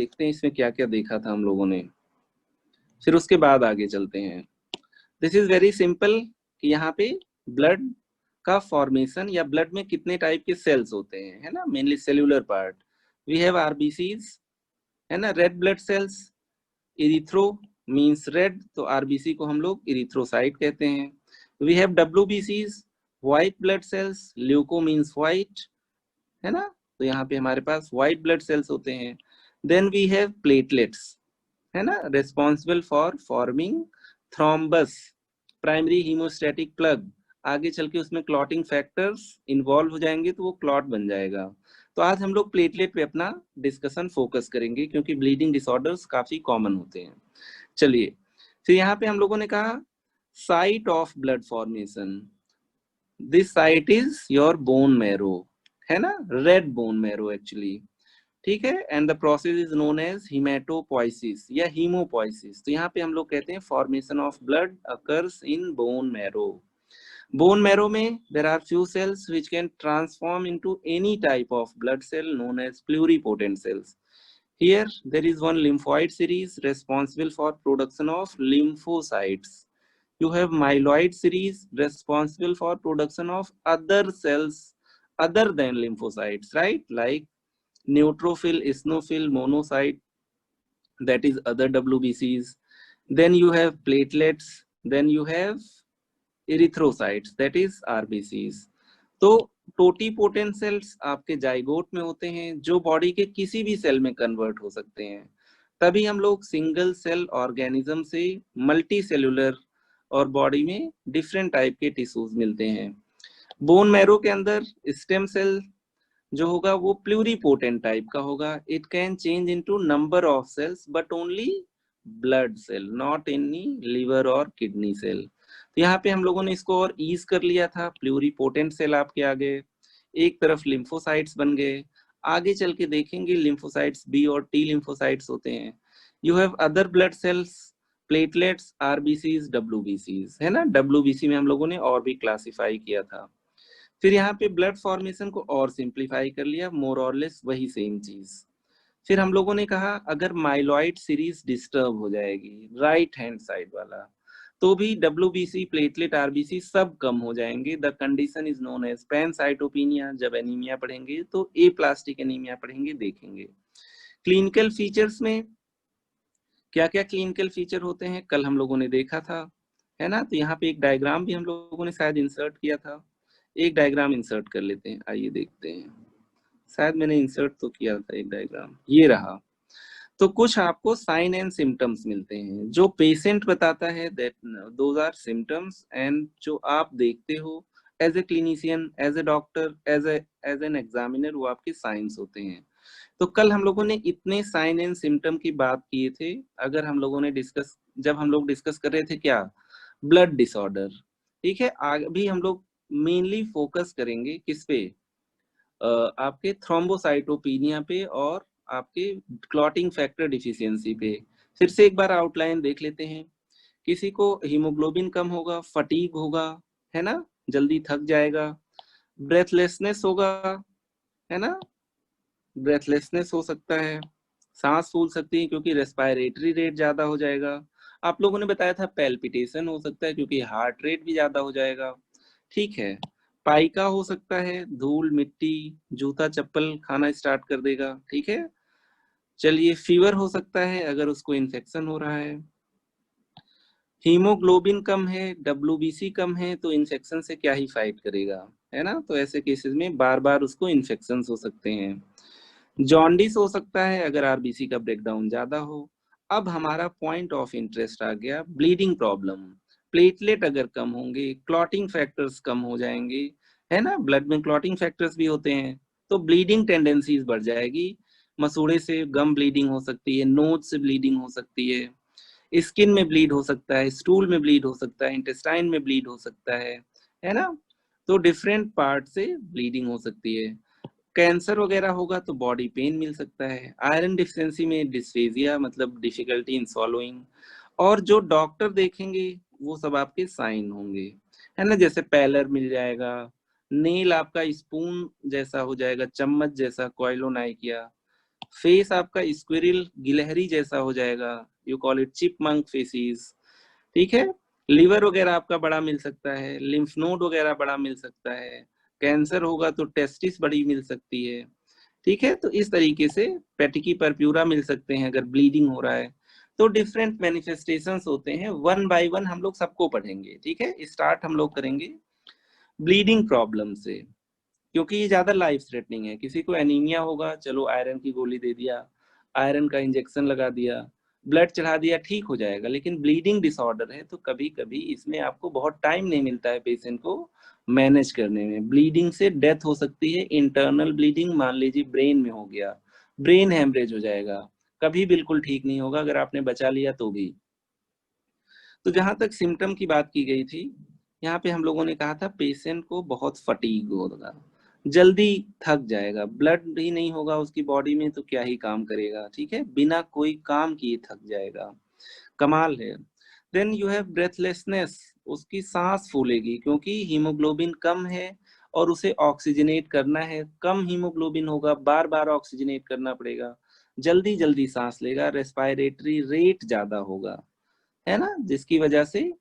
देखते हैं इसमें क्या क्या देखा था हम लोगों ने, फिर उसके बाद आगे चलते हैं। दिस इज वेरी सिंपल कि यहाँ पे ब्लड का फॉर्मेशन या ब्लड में कितने टाइप के सेल्स होते हैं, है ना, mainly cellular part. We have RBCs, है ना, red blood cells. Erythro means red, तो आरबीसी को हम लोग इरिथ्रोसाइट कहते हैं। वी हैव डब्ल्यूबीसीज, white blood cells. Leuco means white, है ना, तो यहाँ पे हमारे पास व्हाइट ब्लड सेल्स होते हैं। देन वी हैव प्लेटलेट्स, है ना, responsible for forming thrombus, primary haemostatic plug. आगे चल के उसमें क्लॉटिंग फैक्टर्स इन्वॉल्व हो जाएंगे तो वो क्लॉट बन जाएगा। तो आज हम लोग प्लेटलेट पे अपना डिस्कशन फोकस करेंगे क्योंकि ब्लीडिंग डिसऑर्डर्स काफी कॉमन होते हैं। चलिए, फिर यहाँ पे हम लोगों ने कहा site of blood formation, this site is your bone marrow, है ना, रेड बोन मैरो एक्चुअली, ठीक है। And the process is known as hematopoiesis या हीमोपोइसिस। तो यहाँ पे हम लोग कहते हैं formation of blood occurs in bone marrow. Bone marrow में there are few cells which can transform into any type of blood cell known as pluripotent cells. Here there is one lymphoid series responsible for production of lymphocytes. You have myeloid series responsible for production of other cells other than lymphocytes, right? Like neutrophil, eosinophil, monocyte, that is other WBCs. Then you have platelets, then you have erythrocytes, that is RBCs. तो totipotent sales आपके zygote में होते हैं जो body के किसी भी cell में कन्वर्ट हो सकते हैं। तभी हम लोग सिंगल सेल ऑर्गेनिज्म से मल्टी सेलुलर और बॉडी में डिफरेंट टाइप के टिश्यूज मिलते हैं। बोन मैरो के अंदर स्टेम सेल जो होगा वो प्लूरिपोटेंट टाइप का होगा। It can change into number of cells but only blood cell, not any liver और किडनी सेल। तो यहाँ पे हम लोगों ने इसको और ईज कर लिया था। प्लूरिपोटेंट सेल आपके आगे, एक तरफ लिम्फोसाइट्स बन गए। आगे चल के देखेंगे लिम्फोसाइट्स बी और टी लिम्फोसाइट्स होते हैं। You have other blood cells, platelets, RBCs, डब्ल्यूबीसीज, है ना। डब्ल्यूबीसी में हम लोगों ने और भी क्लासिफाई किया था। फिर यहाँ पे ब्लड फॉर्मेशन को और सिंप्लीफाई कर लिया, मोर और लेस वही सेम चीज। फिर हम लोगों ने कहा अगर माइलॉइड सीरीज डिस्टर्ब हो जाएगी, राइट हैंड साइड वाला, तो भी डब्ल्यूबीसी, प्लेटलेट, आरबीसी सब कम हो जाएंगे। The condition is known as pancytopenia. जब एनीमिया पढ़ेंगे तो ए प्लास्टिक एनीमिया पढ़ेंगे, देखेंगे। क्लिनिकल फीचर्स में क्या क्या क्लिनिकल फीचर होते हैं कल हम लोगों ने देखा था, है ना। तो यहाँ पे एक डायग्राम भी हम लोगों ने शायद इंसर्ट किया था। एक डायग्राम इंसर्ट कर लेते हैं, आइए देखते हैं। शायद मैंने इंसर्ट तो किया था एक डायग्राम, ये रहा। तो कुछ आपको साइन एंड सिम्टम्स मिलते हैं जो पेशेंट बताता है, that those are symptoms, and जो आप देखते हो as a clinician, as a doctor, as an examiner, वो आपके साइंस होते हैं। तो कल हम लोगों ने इतने साइन एंड सिम्टम की बात किए थे। अगर हम लोगों ने डिस्कस, जब हम लोग डिस्कस कर रहे थे क्या, ब्लड डिसऑर्डर, ठीक है। अभी हम लोग मेनली फोकस करेंगे किस पे, आपके थ्रोम्बोसाइटोपिनिया पे और आपके क्लॉटिंग फैक्टर डिफिशियंसी पे। फिर से एक बार आउटलाइन देख लेते हैं। किसी को हीमोग्लोबिन कम होगा, फटीग होगा, है ना, जल्दी थक जाएगा। ब्रेथलेसनेस होगा, है ना, ब्रेथलेसनेस हो सकता है। सांस फूल सकती है क्योंकि रेस्पिरेटरी रेट ज्यादा हो जाएगा। आप लोगों ने बताया था पैल्पिटेशन हो सकता है क्योंकि हार्ट रेट भी ज्यादा हो जाएगा, ठीक है। पाइका हो सकता है, धूल मिट्टी जूता चप्पल खाना स्टार्ट कर देगा, ठीक है। चलिए, फीवर हो सकता है अगर उसको इन्फेक्शन हो रहा है। हीमोग्लोबिन कम है, डब्ल्यूबीसी कम है, तो इन्फेक्शन से क्या ही फाइट करेगा, है ना। तो ऐसे केसेस में बार बार उसको इन्फेक्शन हो सकते हैं। जॉन्डिस हो सकता है अगर आरबीसी का ब्रेकडाउन ज्यादा हो। अब हमारा पॉइंट ऑफ इंटरेस्ट आ गया, ब्लीडिंग प्रॉब्लम। प्लेटलेट अगर कम होंगे, क्लॉटिंग फैक्टर्स कम हो जाएंगे, है ना, ब्लड में क्लॉटिंग फैक्टर्स भी होते हैं, तो ब्लीडिंग टेंडेंसीज बढ़ जाएगी। मसूड़े से गम ब्लीडिंग हो सकती है, नोज से ब्लीडिंग हो सकती है, स्किन में ब्लीड हो सकता है, स्टूल में ब्लीड हो सकता है, इंटेस्टाइन में ब्लीड हो सकता है ना। तो डिफरेंट पार्ट से ब्लीडिंग हो सकती है। कैंसर वगैरह होगा तो बॉडी पेन मिल सकता है। आयरन डिफिशिएंसी में डिस्फेजिया, मतलब डिफिकल्टी इन सॉलोइंग। और जो डॉक्टर देखेंगे वो सब आपके साइन होंगे, है ना, जैसे पैलर मिल जाएगा, नेल आपका स्पून जैसा हो जाएगा, चम्मच जैसा, क्वाइलोनाइकिया, फेस आपका स्क्विरल गिलहरी जैसा हो जाएगा, you call it chipmunk faces, ठीक है। लिवर वगैरह आपका बड़ा मिल सकता है, लिम्फ नोड वगैरह बड़ा मिल सकता है, कैंसर होगा तो टेस्टिस बड़ी मिल सकती है, ठीक है। तो इस तरीके से पेटिकी परप्यूरा मिल सकते हैं अगर ब्लीडिंग हो रहा है। तो डिफरेंट मैनिफेस्टेशंस होते हैं, वन बाय वन हम लोग सबको पढ़ेंगे, ठीक है। स्टार्ट हम लोग करेंगे ब्लीडिंग प्रॉब्लम से, क्योंकि ये ज्यादा लाइफ थ्रेटनिंग है। किसी को एनीमिया होगा, चलो आयरन की गोली दे दिया, आयरन का इंजेक्शन लगा दिया, ब्लड चढ़ा दिया, ठीक हो जाएगा। लेकिन ब्लीडिंग डिसऑर्डर है तो कभी कभी इसमें आपको बहुत टाइम नहीं मिलता है पेशेंट को मैनेज करने में। ब्लीडिंग से डेथ हो सकती है, इंटरनल ब्लीडिंग, मान लीजिए ब्रेन में हो गया, ब्रेन हेमरेज हो जाएगा, कभी बिल्कुल ठीक नहीं होगा अगर आपने बचा लिया तो भी। तो जहां तक सिम्टम की बात की गई थी, यहाँ पे हम लोगों ने कहा था पेशेंट को बहुत फटीग होगा, जल्दी थक जाएगा, ब्लड भी नहीं होगा उसकी बॉडी में तो क्या ही काम करेगा, ठीक है, बिना कोई काम किए थक जाएगा, कमाल है। देन यू हैव ब्रेथलेसनेस, उसकी सांस फूलेगी क्योंकि हीमोग्लोबिन कम है और उसे ऑक्सीजनेट करना है, कम हीमोग्लोबिन होगा, बार बार ऑक्सीजनेट करना पड़ेगा, जल्दी जल्दी सांस लेगा, रेस्पिरेटरी रेट ज्यादा होगा, है ना, जिसकी वजह से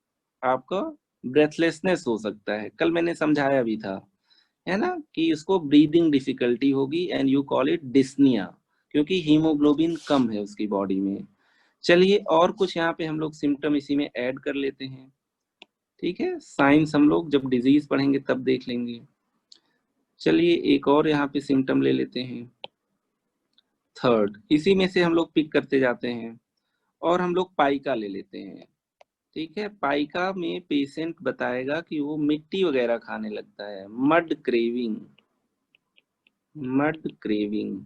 आपका ब्रेथलेसनेस हो सकता है। कल मैंने समझाया भी था, है ना, कि उसको ब्रीदिंग डिफिकल्टी होगी and you call it dyspnoea, क्योंकि हीमोग्लोबिन कम है उसकी बॉडी में। चलिए और कुछ यहाँ पे हम लोग सिम्टम इसी में ऐड कर लेते हैं, ठीक है। साइंस हम लोग जब डिजीज पढ़ेंगे तब देख लेंगे। चलिए एक और यहाँ पे सिम्टम ले लेते हैं, थर्ड, इसी में से हम लोग पिक करते जाते हैं और हम लोग पाइका ले लेते हैं, ठीक है। पाइका में पेशेंट बताएगा कि वो मिट्टी वगैरह खाने लगता है, मड क्रेविंग, मड क्रेविंग,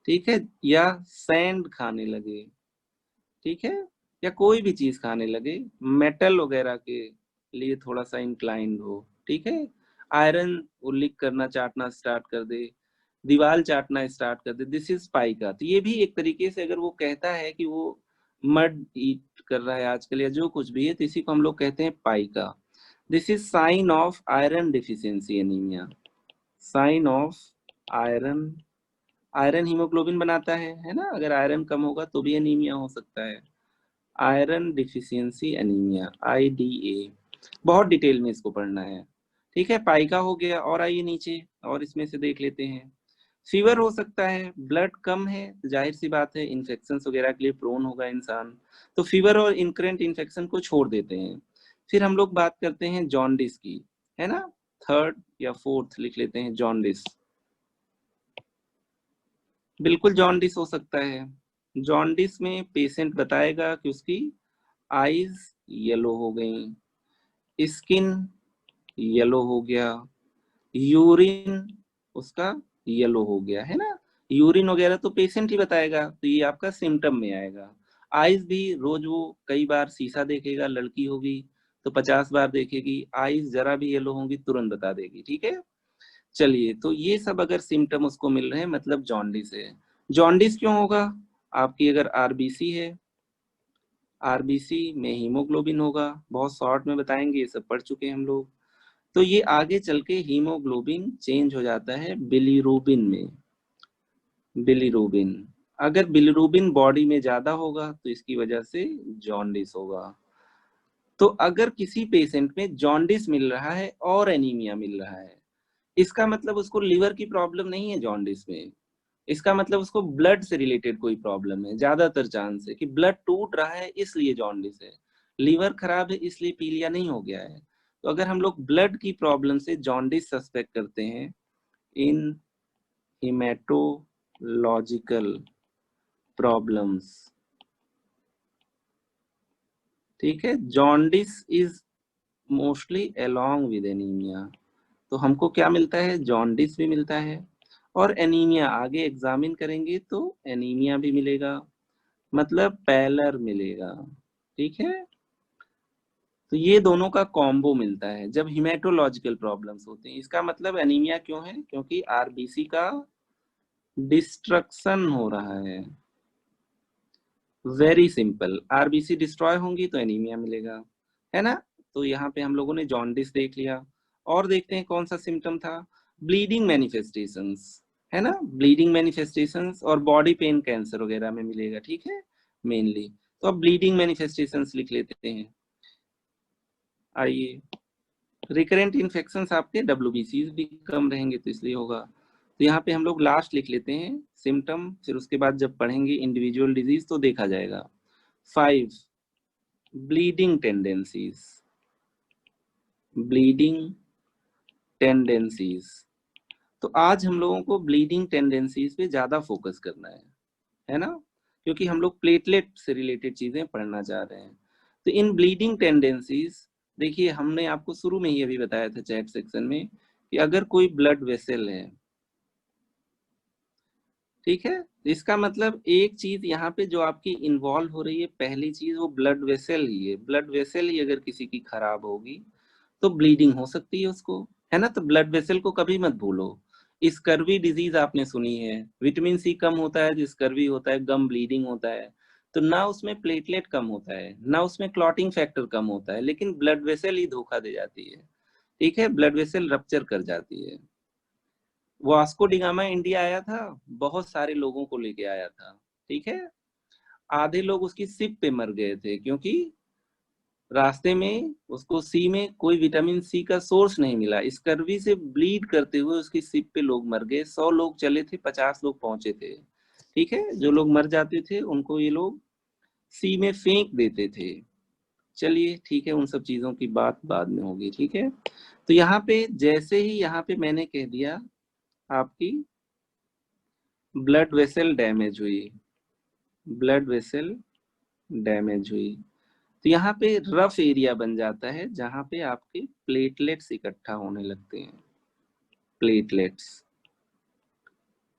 ठीक है, या सैंड खाने लगे, ठीक है, या कोई भी चीज खाने लगे, मेटल वगैरह के लिए थोड़ा सा इंक्लाइंड हो, ठीक है, आयरन वो लिक करना चाटना स्टार्ट कर दे, दीवार चाटना स्टार्ट कर दे, दिस इज पाइका। तो ये भी एक तरीके से अगर वो कहता है कि वो मड ईट कर रहा है आजकल या जो कुछ भी है, तो इसी को हम लोग कहते हैं pica. This is sign of iron deficiency anaemia, sign of iron, iron haemoglobin बनाता है ना, अगर आयरन कम होगा तो भी एनीमिया हो सकता है, आयरन डिफिशियंसी एनीमिया, IDA। बहुत डिटेल में इसको पढ़ना है, ठीक है। पाइका हो गया, और आइए नीचे और इसमें से देख लेते हैं। फीवर हो सकता है, ब्लड कम है तो जाहिर सी बात है इन्फेक्शन वगैरह के लिए प्रोन होगा इंसान, तो फीवर और इनकरेंट इन्फेक्शन को छोड़ देते हैं। फिर हम लोग बात करते हैं जॉन्डिस की, है ना, थर्ड या फोर्थ लिख लेते हैं जॉन्डिस। बिल्कुल जॉन्डिस हो सकता है, जॉन्डिस में पेशेंट बताएगा कि उसकी आईज येलो हो गई, स्किन येलो हो गया, यूरिन उसका येलो हो गया, है ना, यूरिन वगैरह तो पेशेंट ही बताएगा, तो ये आपका सिम्टम में आएगा। आईज भी रोज वो कई बार शीशा देखेगा, लड़की होगी तो 50 बार देखेगी, आईज जरा भी येलो होंगी तुरंत बता देगी, ठीक है। चलिए तो ये सब अगर सिम्टम उसको मिल रहे हैं मतलब जॉन्डिस है। जॉन्डिस क्यों होगा, आपकी अगर आरबीसी है, आरबीसी में हीमोग्लोबिन होगा, बहुत शॉर्ट में बताएंगे, ये सब पढ़ चुके हैं हम लोग। तो ये आगे चल के हीमोग्लोबिन चेंज हो जाता है बिलीरूबिन में, बिलीरूबिन, अगर बिलीरूबिन बॉडी में ज्यादा होगा तो इसकी वजह से जॉन्डिस होगा। तो अगर किसी पेशेंट में जॉन्डिस मिल रहा है और एनीमिया मिल रहा है, इसका मतलब उसको लिवर की प्रॉब्लम नहीं है जॉन्डिस में, इसका मतलब उसको ब्लड से रिलेटेड कोई प्रॉब्लम है, ज्यादातर चांस है कि ब्लड टूट रहा है इसलिए जॉन्डिस है, लीवर खराब है इसलिए पीलिया नहीं हो गया है। तो अगर हम लोग ब्लड की प्रॉब्लम से जॉन्डिस सस्पेक्ट करते हैं इन हिमेटोलॉजिकल प्रॉब्लम्स, ठीक है, jaundice is mostly along with anaemia, तो हमको क्या मिलता है, जॉन्डिस भी मिलता है और एनीमिया, आगे एग्जामिन करेंगे तो एनीमिया भी मिलेगा, मतलब पैलर मिलेगा, ठीक है। तो ये दोनों का कॉम्बो मिलता है जब हिमेटोलॉजिकल प्रॉब्लम्स होते हैं। इसका मतलब एनीमिया क्यों है, क्योंकि आरबीसी का डिस्ट्रक्शन हो रहा है, वेरी सिंपल, आरबीसी डिस्ट्रॉय होंगी तो एनीमिया मिलेगा, है ना। तो यहाँ पे हम लोगों ने जॉन्डिस देख लिया, और देखते हैं कौन सा सिम्टम था, ब्लीडिंग मैनिफेस्टेशंस, है ना, ब्लीडिंग मैनिफेस्टेशंस और बॉडी पेन कैंसर वगैरह में मिलेगा, ठीक है मेनली। तो अब ब्लीडिंग मैनिफेस्टेशंस लिख लेते हैं। आइए, रिकरेंट इन्फेक्शंस आपके WBCs भी कम रहेंगे तो इसलिए होगा। तो यहाँ पे हम लोग लास्ट लिख लेते हैं सिम्टम, फिर उसके बाद जब पढ़ेंगे इंडिविजुअल डिजीज तो देखा जाएगा। 5 ब्लीडिंग टेंडेंसीज, ब्लीडिंग टेंडेंसीज। तो आज हम लोगों को ब्लीडिंग टेंडेंसीज पे ज्यादा फोकस करना है ना, क्योंकि हम लोग प्लेटलेट से रिलेटेड चीजें पढ़ना चाह रहे हैं। तो इन ब्लीडिंग टेंडेंसीज, देखिए हमने आपको शुरू में ही अभी बताया था चैट सेक्शन में कि अगर कोई ब्लड वेसल है, ठीक है, तो इसका मतलब एक चीज यहाँ पे जो आपकी इन्वॉल्व हो रही है, पहली चीज वो ब्लड वेसल ही है। ब्लड वेसल ही अगर किसी की खराब होगी तो ब्लीडिंग हो सकती है उसको, है ना। तो ब्लड वेसल को कभी मत भूलो। स्कर्वी डिजीज आपने सुनी है, विटामिन सी कम होता है तो स्कर्वी होता है, गम ब्लीडिंग होता है। तो ना उसमें प्लेटलेट कम होता है, ना उसमें क्लॉटिंग फैक्टर कम होता है, लेकिन ब्लड वेसल ही धोखा दे जाती है, ठीक है, ब्लड वेसल रप्चर कर जाती है। वास्को डिगामा इंडिया आया था, बहुत सारे लोगों को लेके आया था, ठीक है। आधे लोग उसकी शिप पे मर गए थे क्योंकि रास्ते में उसको सी में कोई विटामिन सी का सोर्स नहीं मिला। स्कर्वी से ब्लीड करते हुए उसकी शिप पे लोग मर गए। 100 लोग चले थे, 50 लोग पहुंचे थे, ठीक है। जो लोग मर जाते थे उनको ये लोग सी में फेंक देते थे। चलिए ठीक है, उन सब चीजों की बात बाद में होगी, ठीक है। तो यहाँ पे जैसे ही यहाँ पे मैंने कह दिया आपकी ब्लड वेसल डैमेज हुई, ब्लड वेसल डैमेज हुई, तो यहाँ पे रफ एरिया बन जाता है जहां पे आपके प्लेटलेट्स इकट्ठा होने लगते हैं। प्लेटलेट्स,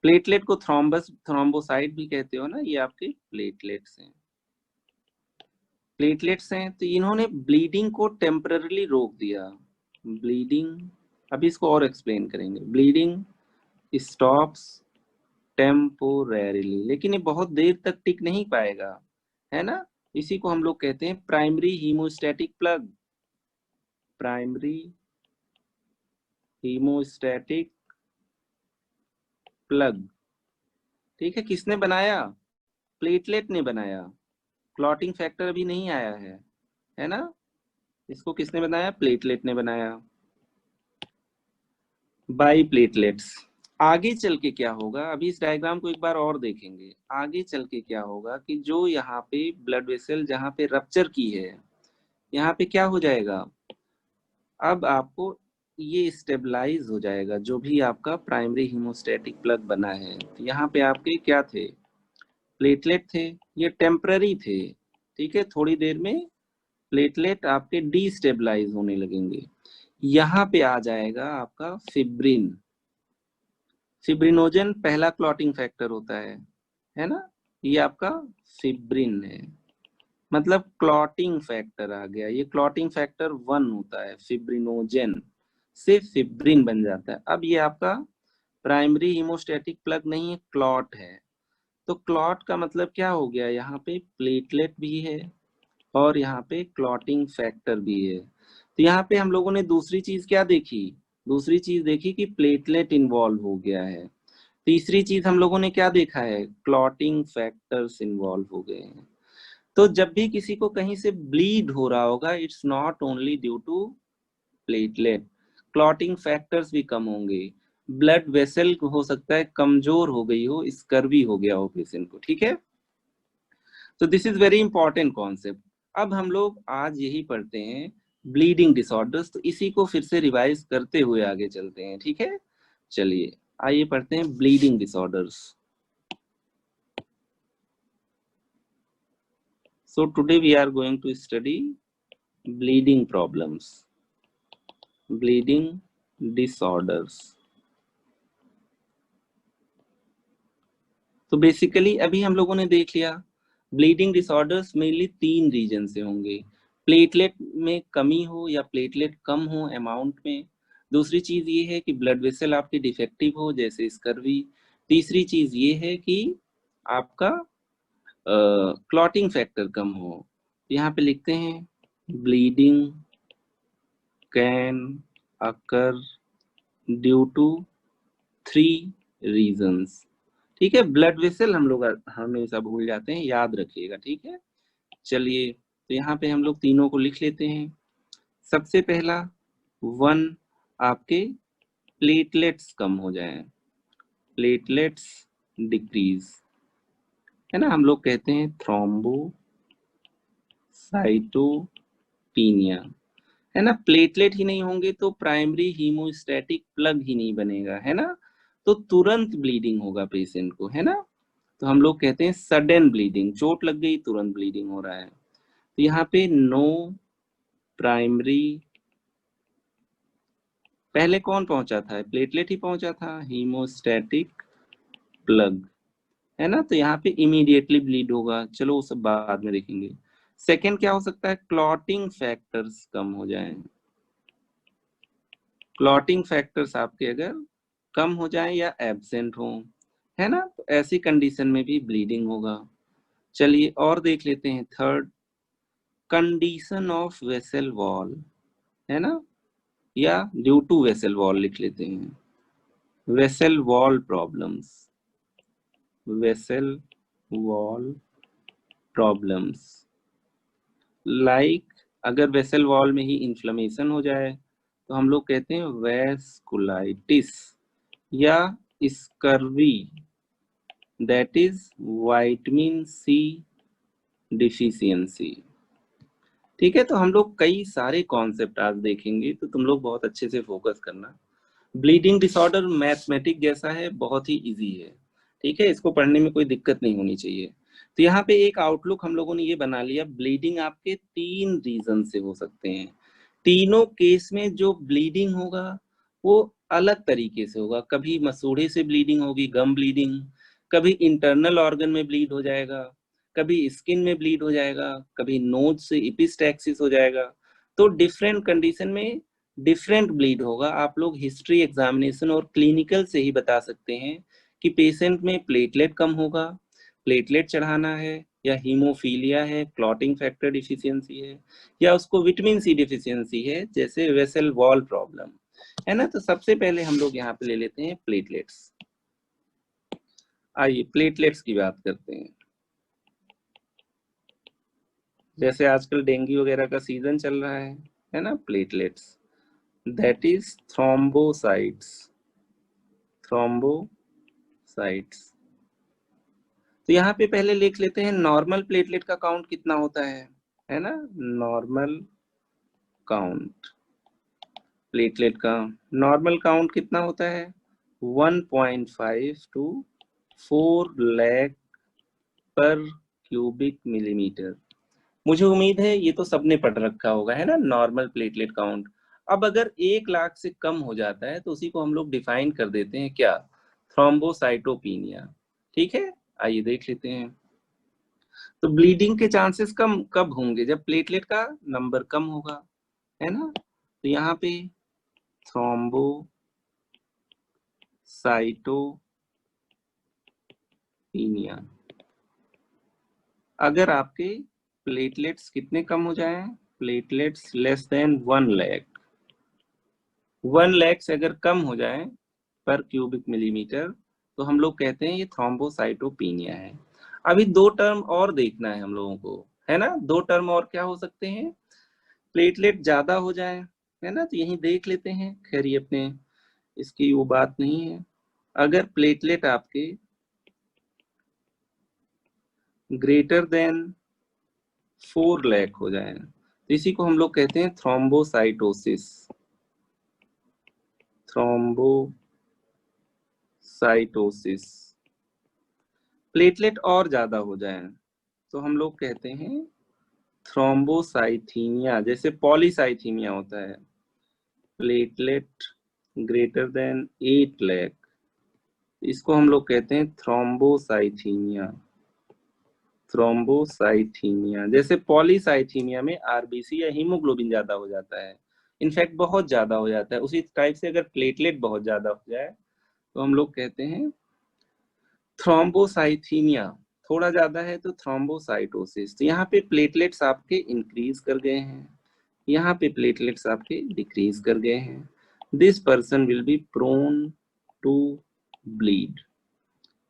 प्लेटलेट को थ्रोम्बस थ्रोम्बोसाइट भी कहते हो ना, ये आपके प्लेटलेट्स हैं। प्लेटलेट्स हैं तो इन्होंने ब्लीडिंग को टेम्पररीली रोक दिया। ब्लीडिंग, अभी इसको और एक्सप्लेन करेंगे। ब्लीडिंग स्टॉप्स टेम्पोरेरीली, लेकिन ये बहुत देर तक टिक नहीं पाएगा, है ना। इसी को हम लोग कहते हैं primary haemostatic plug, primary haemostatic plug, ठीक है। किसने बनाया? प्लेटलेट ने बनाया। क्लॉटिंग फैक्टर अभी नहीं आया है ना। इसको किसने बनाया? प्लेटलेट ने बनाया। By platelets. आगे चल के क्या होगा, अभी इस डायग्राम को एक बार और देखेंगे। आगे चल के क्या होगा कि जो यहाँ पे ब्लड वेसल जहाँ पे रप्चर की है, यहाँ पे क्या हो जाएगा, अब आपको ये स्टेबलाइज हो जाएगा। जो भी आपका प्राइमरी हीमोस्टैटिक प्लग बना है, तो यहाँ पे आपके क्या थे? प्लेटलेट थे। ये टेम्पररी थे, ठीक है, थोड़ी देर में प्लेटलेट आपके डीस्टेबलाइज होने लगेंगे। यहाँ पे आ जाएगा आपका फिब्रिन। फिब्रिनोजन पहला क्लॉटिंग फैक्टर होता है ना। ये आपका फिब्रिन है, मतलब क्लॉटिंग फैक्टर आ गया। ये क्लॉटिंग फैक्टर 1 होता है, फिब्रिनोजेन से फिब्रिन बन जाता है। अब ये आपका प्राइमरी हीमोस्टैटिक प्लग नहीं है, क्लॉट है। तो क्लॉट का मतलब क्या हो गया, यहाँ पे प्लेटलेट भी है और यहाँ पे क्लॉटिंग फैक्टर भी है। तो यहाँ पे हम लोगों ने दूसरी चीज क्या देखी? दूसरी चीज देखी कि प्लेटलेट इन्वॉल्व हो गया है। तीसरी चीज हम लोगों ने क्या देखा है? क्लॉटिंग फैक्टर्स इन्वॉल्व हो गए हैं। तो जब भी किसी को कहीं से ब्लीड हो रहा होगा, it's not only due to platelet, clotting factors भी कम होंगे। ब्लड वेसल हो सकता है कमजोर हो गई हो, स्कर्वी हो गया हो पेशेंट को, ठीक है। तो this is very important concept. अब हम लोग आज यही पढ़ते हैं, ब्लीडिंग डिसऑर्डर्स। तो इसी को फिर से रिवाइज करते हुए आगे चलते हैं, ठीक है। चलिए आइए पढ़ते हैं bleeding disorders. So today we are going to study bleeding problems, bleeding disorders. तो बेसिकली अभी हम लोगों ने देख लिया ब्लीडिंग डिसऑर्डर्स मेनली 3 रीजन से होंगे। प्लेटलेट में कमी हो या प्लेटलेट कम हो अमाउंट में। दूसरी चीज ये है कि ब्लड वेसल आपकी डिफेक्टिव हो, जैसे स्कर्वी। तीसरी चीज ये है कि आपका क्लॉटिंग फैक्टर कम हो। यहाँ पे लिखते हैं bleeding can occur due to 3 reasons. ठीक है, ब्लड वेसल हम लोग हमेशा भूल जाते हैं, याद रखिएगा। ठीक है, चलिए तो यहाँ पे हम लोग तीनों को लिख लेते हैं। सबसे पहला 1, आपके प्लेटलेट्स कम हो जाए, प्लेटलेट्स डिक्रीज, है ना, हम लोग कहते हैं थ्रोम्बोसाइटोपिनिया, है ना। प्लेटलेट ही नहीं होंगे तो प्राइमरी हीमोस्टैटिक प्लग ही नहीं बनेगा, है ना, तो तुरंत ब्लीडिंग होगा पेशेंट को, है ना। तो हम लोग कहते हैं सडन ब्लीडिंग, चोट लग गई तुरंत ब्लीडिंग हो रहा है। तो यहाँ पे नो प्राइमरी, पहले कौन पहुंचा था, प्लेटलेट ही पहुंचा था, हीमोस्टैटिक प्लग, है ना, तो यहाँ पे इमीडिएटली ब्लीड होगा। चलो वो सब बाद में देखेंगे। सेकेंड क्या हो सकता है, क्लॉटिंग फैक्टर्स कम हो जाए, क्लॉटिंग फैक्टर्स आपके अगर कम हो जाए या एब्सेंट हो, है ना, तो ऐसी कंडीशन में भी ब्लीडिंग होगा। चलिए और देख लेते हैं। Third, condition of vessel wall, है ना, या ड्यू टू वेसल वॉल लिख लेते हैं, vessel wall problems, vessel wall problems, like अगर वेसल वॉल में ही इन्फ्लेमेशन हो जाए तो हम लोग कहते हैं वेस्कुलाइटिस या scurvy, that is vitamin C deficiency. ठीक है, तो हम लोग कई सारे कॉन्सेप्ट आज देखेंगे, तो तुम लोग बहुत अच्छे से फोकस करना। ब्लीडिंग डिसऑर्डर मैथमेटिक जैसा है, बहुत ही इजी है। ठीक है, इसको पढ़ने में कोई दिक्कत नहीं होनी चाहिए। तो यहाँ पे एक आउटलुक हम लोगों ने ये बना लिया, ब्लीडिंग आपके 3 रीजन से हो सकते हैं। तीनों केस में जो ब्लीडिंग होगा वो अलग तरीके से होगा। कभी मसूड़े से ब्लीडिंग होगी, गम ब्लीडिंग, कभी इंटरनल ऑर्गन में ब्लीड हो जाएगा, कभी स्किन में ब्लीड हो जाएगा, कभी नोज से इपिस्टैक्सिस हो जाएगा। तो डिफरेंट कंडीशन में डिफरेंट ब्लीड होगा। आप लोग हिस्ट्री एग्जामिनेशन और क्लिनिकल से ही बता सकते हैं कि पेशेंट में प्लेटलेट कम होगा, प्लेटलेट चढ़ाना है, या हीमोफीलिया है, क्लॉटिंग फैक्टर डिफिशियंसी है, या उसको विटामिन सी डिफिशियंसी है, जैसे वेसल वॉल प्रॉब्लम, है ना। तो सबसे पहले हम लोग यहाँ पे ले लेते हैं प्लेटलेट्स। आइए प्लेटलेट्स की बात करते हैं। जैसे आजकल डेंगू वगैरह का सीजन चल रहा है ना, platelets that is thrombocytes, thrombocytes. तो यहाँ पे पहले लिख लेते हैं नॉर्मल प्लेटलेट का काउंट कितना होता है ना, नॉर्मल काउंट, प्लेटलेट का नॉर्मल काउंट कितना होता है, 1.5 to 4 लाख पर क्यूबिक मिलीमीटर। मुझे उम्मीद है ये तो सबने पढ़ रखा होगा, है ना, नॉर्मल प्लेटलेट काउंट। अब अगर 1 लाख से कम हो जाता है तो उसी को हम लोग डिफाइन कर देते हैं क्या, थ्रोम्बोसाइटोपिनिया। ठीक है, आइए देख लेते हैं। तो ब्लीडिंग के चांसेस कम कब होंगे, जब प्लेटलेट का नंबर कम होगा, है ना। तो यहाँ पे थ्रोम्बोसाइटोपिनिया, अगर आपके प्लेटलेट्स कितने कम हो जाएं, platelets less than 1 lakh, 1 lakh से अगर कम हो जाए पर क्यूबिक मिलीमीटर, तो हम लोग कहते हैं ये थ्रोम्बोसाइटोपिनिया है। अभी 2 टर्म और देखना है हम लोगों को, है ना, 2 टर्म और क्या हो सकते हैं, प्लेटलेट ज्यादा हो जाए, है ना, तो यही देख लेते हैं। खैर ये अपने इसकी वो बात नहीं है। अगर प्लेटलेट आपके ग्रेटर देन 4 लाख हो जाए तो इसी को हम लोग कहते हैं थ्रोम्बोसाइटोसिस, थ्रोम्बोसाइटोसिस। प्लेटलेट और ज्यादा हो जाए तो हम लोग कहते हैं थ्रोम्बोसाइथीमिया, जैसे पॉलीसाइथीमिया होता है, प्लेटलेट ग्रेटर देन 8 लाख, इसको हम लोग कहते हैं थ्रोम्बोसाइथीमिया, थ्रोम्बोसाइथीमिया। जैसे पॉलीसाइथीमिया में आरबीसी या हीमोग्लोबिन ज्यादा हो जाता है, इनफैक्ट बहुत ज्यादा हो जाता है। उसी टाइप से अगर प्लेटलेट बहुत ज्यादा हो जाए तो हम लोग कहते हैं थ्रोम्बोसाइथीमिया, थोड़ा ज्यादा है तो थ्रोम्बोसाइटोसिस। तो यहाँ पे प्लेटलेट्स आपके इंक्रीज कर गए हैं, यहाँ पे प्लेटलेट्स आपके डिक्रीज कर गए हैं, this person will be prone to bleed,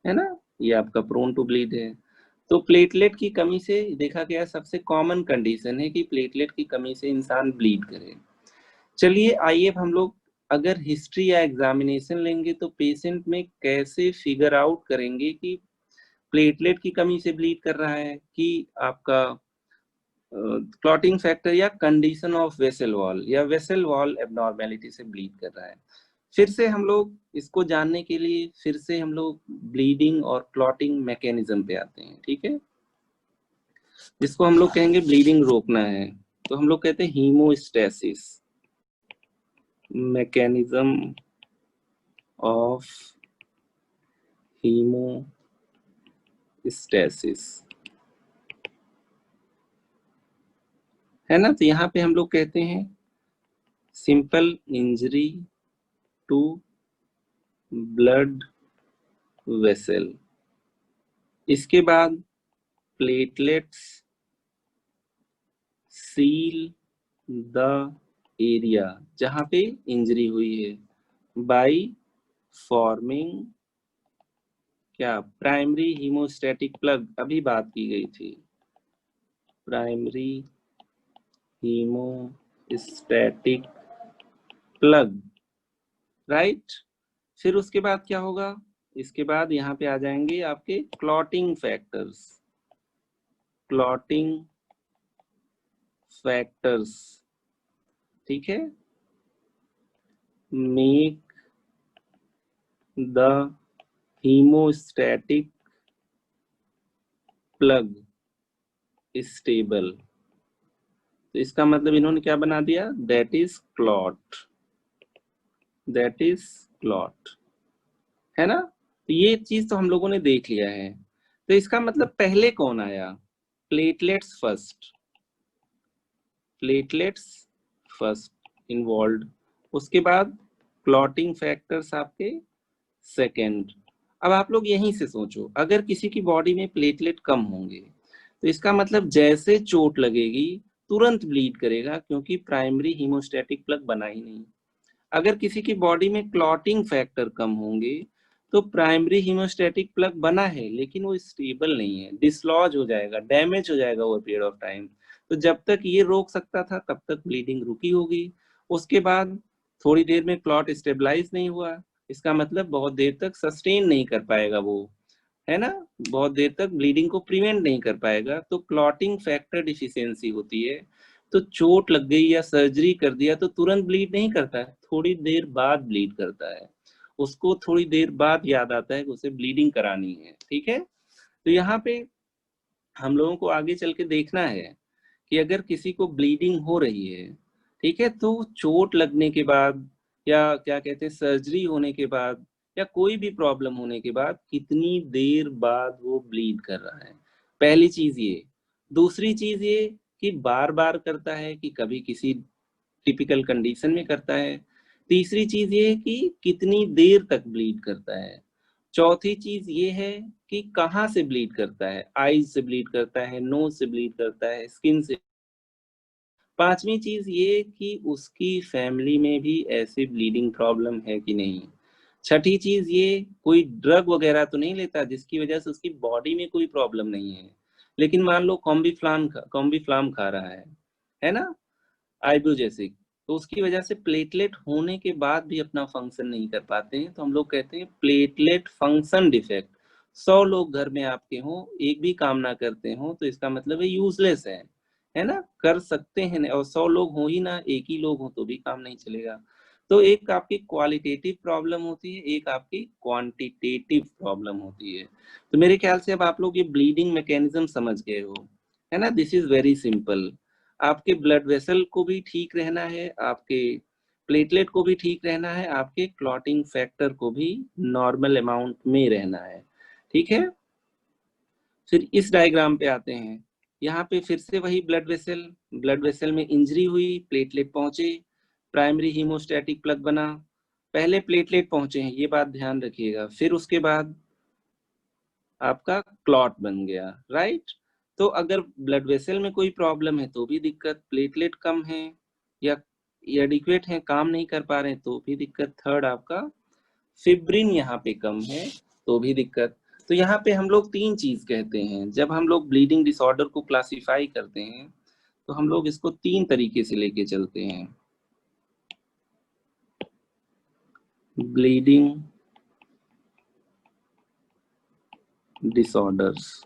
है ना, ये आपका प्रोन टू ब्लीड है। तो प्लेटलेट की कमी से देखा गया सबसे कॉमन कंडीशन है कि प्लेटलेट की कमी से इंसान ब्लीड करे। चलिए आइए अब हम लोग अगर हिस्ट्री या एग्जामिनेशन लेंगे तो पेशेंट में कैसे फिगर आउट करेंगे कि प्लेटलेट की कमी से ब्लीड कर रहा है कि आपका क्लॉटिंग फैक्टर या कंडीशन ऑफ वेसल वॉल या वेसल वॉल एबनॉर्मेलिटी से ब्लीड कर रहा है। फिर से हम लोग इसको जानने के लिए फिर से हम लोग ब्लीडिंग और क्लॉटिंग मैकेनिज्म पे आते हैं, ठीक है, जिसको हम लोग कहेंगे ब्लीडिंग रोकना है तो हम लोग कहते हैं हीमोस्टेसिस, मैकेनिज्म ऑफ हीमोस्टेसिस, है ना। तो यहाँ पे हम लोग कहते हैं simple injury to blood vessel, इसके बाद प्लेटलेट्स सील द एरिया जहां पे इंजरी हुई है बाय फॉर्मिंग क्या, प्राइमरी हीमोस्टैटिक प्लग, अभी बात की गई थी, प्राइमरी हीमोस्टैटिक प्लग, राइट। फिर उसके बाद क्या होगा, इसके बाद यहाँ पे आ जाएंगे आपके क्लॉटिंग फैक्टर्स, क्लॉटिंग फैक्टर्स, ठीक है, make the haemostatic plug stable. तो इसका मतलब इन्होंने क्या बना दिया, that is clot, that is clot, है ना। तो ये चीज तो हम लोगों ने देख लिया है। तो इसका मतलब पहले कौन आया, platelets first, platelets first involve, उसके बाद क्लॉटिंग फैक्टर्स आपके सेकेंड। अब आप लोग यहीं से सोचो, अगर किसी की बॉडी में प्लेटलेट कम होंगे तो इसका मतलब जैसे चोट लगेगी तुरंत ब्लीड करेगा क्योंकि प्राइमरी हीमोस्टैटिक प्लग बना ही नहीं। अगर किसी की बॉडी में क्लॉटिंग फैक्टर कम होंगे तो प्राइमरी हीमोस्टैटिक प्लग बना है लेकिन वो स्टेबल नहीं है, डिसलॉज हो जाएगा, डैमेज हो जाएगा ओवर पीरियड ऑफ टाइम। तो जब तक ये रोक सकता था तब तक ब्लीडिंग रुकी होगी, उसके बाद थोड़ी देर में क्लॉट स्टेबलाइज नहीं हुआ, इसका मतलब बहुत देर तक सस्टेन नहीं कर पाएगा वो, है ना, बहुत देर तक ब्लीडिंग को प्रिवेंट नहीं कर पाएगा। तो क्लॉटिंग फैक्टर डिफिशियंसी होती है। तो चोट लग गई या सर्जरी कर दिया तो तुरंत ब्लीड नहीं करता है, थोड़ी देर बाद ब्लीड करता है, उसको थोड़ी देर बाद याद आता है कि उसे ब्लीडिंग करानी है, ठीक है। तो यहाँ पे हम लोगों को आगे चल के देखना है कि अगर किसी को ब्लीडिंग हो रही है, ठीक है, तो चोट लगने के बाद या क्या कहते हैं सर्जरी होने के बाद या कोई भी प्रॉब्लम होने के बाद कितनी देर बाद वो ब्लीड कर रहा है, पहली चीज ये। दूसरी चीज ये कि बार बार करता है कि कभी किसी टिपिकल कंडीशन में करता है। तीसरी चीज ये कि कितनी देर तक ब्लीड करता है। चौथी चीज ये है कि कहाँ से ब्लीड करता है, आईज से ब्लीड करता है, नोज से ब्लीड करता है, स्किन से। पांचवी चीज ये कि उसकी फैमिली में भी ऐसे ब्लीडिंग प्रॉब्लम है कि नहीं। छठी चीज ये कोई ड्रग वगैरह तो नहीं लेता जिसकी वजह से उसकी बॉडी में कोई प्रॉब्लम नहीं है, लेकिन मान लो कॉम्बीफ्लाम खा रहा है ना, आइब्रोजेसिक, तो उसकी वजह से प्लेटलेट होने के बाद भी अपना फंक्शन नहीं कर पाते हैं, तो हम लोग कहते हैं प्लेटलेट फंक्शन डिफेक्ट। 100 लोग घर में आपके हों, एक भी काम ना करते हो तो इसका मतलब है यूजलेस है ना, कर सकते हैं, और 100 लोग हो ही ना, एक ही लोग हो तो भी काम नहीं चलेगा। तो एक आपकी क्वालिटेटिव प्रॉब्लम होती है, एक आपकी क्वांटिटेटिव प्रॉब्लम होती है। तो मेरे ख्याल से अब आप लोग ये ब्लीडिंग मैकेनिज्म समझ गए हो, है ना। This is very simple. आपके ब्लड वेसल को भी ठीक रहना है, आपके प्लेटलेट को भी ठीक रहना है, आपके क्लॉटिंग फैक्टर को भी नॉर्मल अमाउंट में रहना है, ठीक है। फिर इस डायग्राम पे आते हैं, यहाँ पे फिर से वही ब्लड वेसल में इंजरी हुई, प्लेटलेट पहुंचे, प्राइमरी हीमोस्टैटिक प्लग बना, पहले प्लेटलेट पहुंचे हैं ये बात ध्यान रखिएगा, फिर उसके बाद आपका क्लॉट बन गया, राइट। तो अगर ब्लड वेसल में कोई प्रॉब्लम है तो भी दिक्कत, प्लेटलेट कम है या एडिक्वेट है काम नहीं कर पा रहे हैं तो भी दिक्कत, थर्ड आपका फिब्रिन यहाँ पे कम है तो भी दिक्कत। तो यहाँ पे हम लोग तीन चीज कहते हैं, जब हम लोग ब्लीडिंग डिसऑर्डर को क्लासिफाई करते हैं तो हम लोग इसको तीन तरीके से लेके चलते हैं। ब्लीडिंग डिसऑर्डर्स,